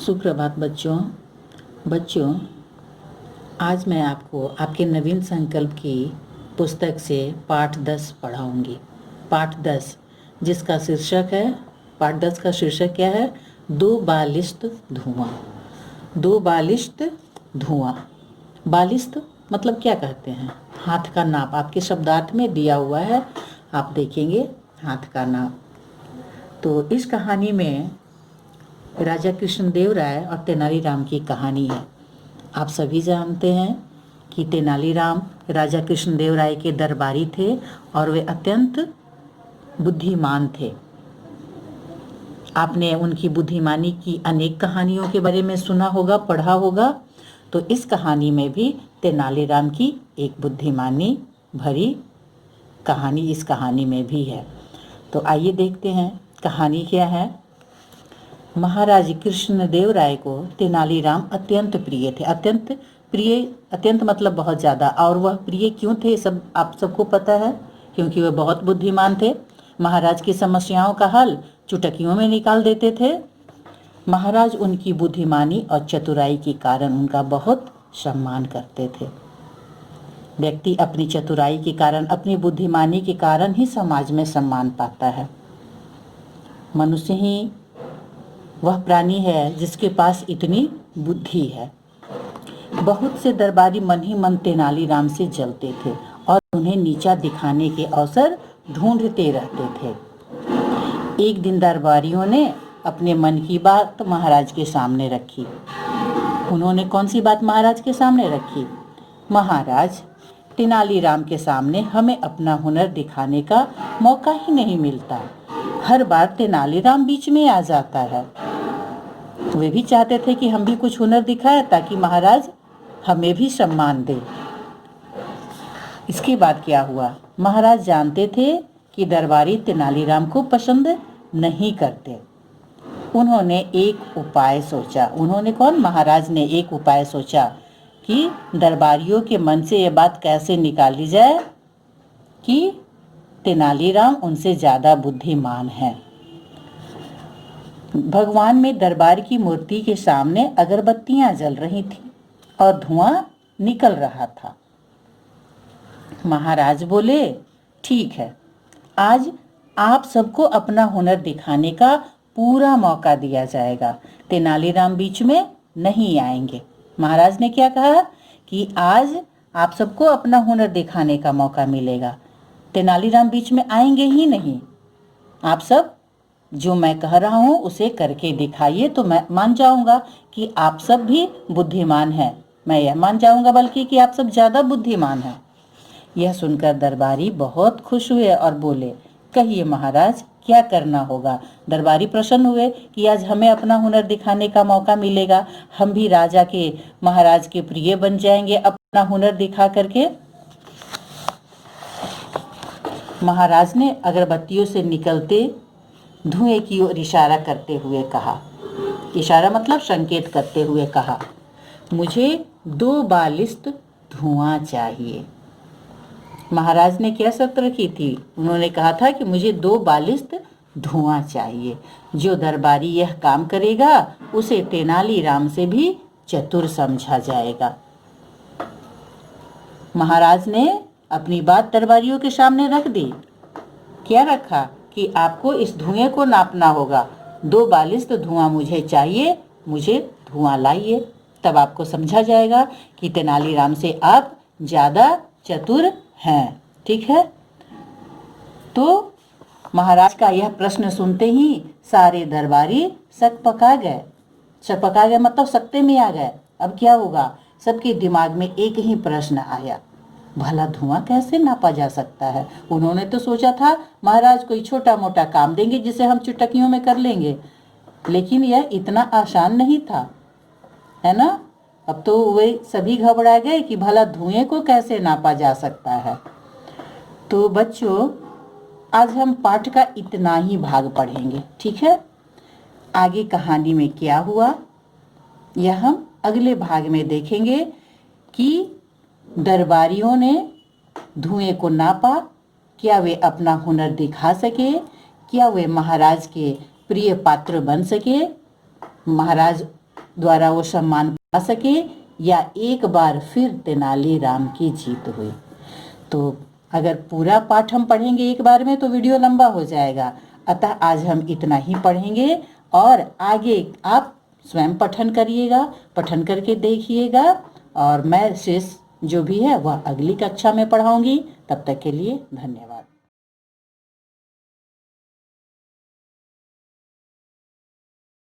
सुप्रभात बच्चों। बच्चों, आज मैं आपको आपके नवीन संकल्प की पुस्तक से पाठ 10 पढ़ाऊंगी। पाठ 10 जिसका शीर्षक है, पाठ 10 का शीर्षक क्या है? दो बालिश्त धुआं। दो बालिश्त धुआं। बालिश्त मतलब क्या कहते हैं? हाथ का नाप आपके शब्दार्थ में दिया हुआ है, आप देखेंगे हाथ का नाप। तो इस कहानी में राजा कृष्णदेव राय और तेनालीराम की कहानी है। आप सभी जानते हैं कि तेनालीराम राजा कृष्णदेव राय के दरबारी थे और वे अत्यंत बुद्धिमान थे। आपने उनकी बुद्धिमानी की अनेक कहानियों के बारे में सुना होगा, पढ़ा होगा। तो इस कहानी में भी तेनालीराम की एक बुद्धिमानी भरी कहानी इस कहानी में भी है। तो आइए देखते हैं कहानी क्या है। महाराज कृष्णदेव राय को तेनालीराम अत्यंत प्रिय थे। अत्यंत प्रिय, अत्यंत मतलब बहुत ज़्यादा। और वह प्रिय क्यों थे, सब आप सबको पता है, क्योंकि वह बहुत बुद्धिमान थे। महाराज की समस्याओं का हल चुटकियों में निकाल देते थे। महाराज उनकी बुद्धिमानी और चतुराई के कारण उनका बहुत सम्मान करते थे। व्यक्ति अपनी चतुराई के कारण, अपनी बुद्धिमानी के कारण ही समाज में सम्मान पाता है। मनुष्य ही वह प्राणी है जिसके पास इतनी बुद्धि है। बहुत से दरबारी मन ही मन तेनालीराम से जलते थे और उन्हें नीचा दिखाने के अवसर ढूंढते रहते थे। एक दिन दरबारियों ने अपने मन की बात महाराज के सामने रखी। उन्होंने कौन सी बात महाराज के सामने रखी? महाराज, तेनालीराम के सामने हमें अपना हुनर दिखाने का मौका ही नहीं मिलता। हर बार तेनालीराम बीच में आ जाता है। वे भी चाहते थे कि हम भी कुछ हुनर दिखाएं ताकि महाराज हमें भी सम्मान दे। इसके बाद क्या हुआ? महाराज जानते थे कि दरबारी तेनालीराम को पसंद नहीं करते। उन्होंने एक उपाय सोचा। उन्होंने कौन? महाराज ने एक उपाय सोचा कि दरबारियों के मन से ये बात कैसे निकाल ली जाए कि तेनालीराम उनसे ज़्यादा बुद्धिमान है। भगवान में दरबार की मूर्ति के सामने अगरबत्तियां जल रही थी और धुआं निकल रहा था। महाराज बोले, ठीक है, आज आप सबको अपना हुनर दिखाने का पूरा मौका दिया जाएगा। तेनालीराम बीच में नहीं आएंगे। महाराज ने क्या कहा कि आज आप सबको अपना हुनर दिखाने का मौका मिलेगा। तेनालीराम बीच में आएंगे ही नहीं। आप सब जो मैं कह रहा हूँ उसे करके दिखाइए तो मैं मान जाऊंगा कि आप सब भी बुद्धिमान हैं। मैं यह मान जाऊंगा बल्कि कि आप सब ज़्यादा बुद्धिमान हैं। यह सुनकर दरबारी बहुत खुश हुए और बोले, कहिए महाराज, क्या करना होगा? दरबारी प्रसन्न हुए कि आज हमें अपना हुनर दिखाने का मौका मिलेगा। हम भी राजा के, महाराज के प्रिय बन जाएंगे अपना हुनर दिखा करके। महाराज ने अगरबत्तियों से निकलते धुएं की ओर इशारा करते हुए कहा, इशारा मतलब संकेत करते हुए कहा, मुझे 2 बालिश्त धुआं चाहिए। महाराज ने क्या शर्त रखी थी? उन्होंने कहा था कि मुझे 2 बालिश्त धुआं चाहिए। जो दरबारी यह काम करेगा उसे तेनालीराम से भी चतुर समझा जाएगा। महाराज ने अपनी बात दरबारियों के सामने रख दी। क्या रखा? कि आपको इस धुएं को नापना होगा। 2 बालिश्त धुआं मुझे चाहिए, मुझे धुआं लाइए। तब आपको समझा जाएगा कि तेनालीराम से आप ज़्यादा चतुर हैं। ठीक है? तो महाराज का यह प्रश्न सुनते ही सारे दरबारी सकपका गए। सकपका गए मतलब सकते में आ गए। अब क्या होगा? सबके दिमाग में एक ही प्रश्न आया, भला धुआं कैसे नापा जा सकता है? उन्होंने तो सोचा था महाराज कोई छोटा मोटा काम देंगे जिसे हम चुटकियों में कर लेंगे, लेकिन यह इतना आसान नहीं था, है ना? अब तो वे सभी घबरा गए कि भला धुएं को कैसे नापा जा सकता है। तो बच्चों, आज हम पाठ का इतना ही भाग पढ़ेंगे। ठीक है? आगे कहानी में क्या हुआ यह हम अगले भाग में देखेंगे कि दरबारियों ने धुएं को नापा, क्या वे अपना हुनर दिखा सके, क्या वे महाराज के प्रिय पात्र बन सके, महाराज द्वारा वो सम्मान पा सके या एक बार फिर तेनालीराम की जीत हुई। तो अगर पूरा पाठ हम पढ़ेंगे एक बार में तो वीडियो लंबा हो जाएगा, अतः आज हम इतना ही पढ़ेंगे और आगे आप स्वयं पठन करिएगा, पठन करके देखिएगा और मैं शेष जो भी है वह अगली कक्षा में पढ़ाऊंगी। तब तक के लिए धन्यवाद।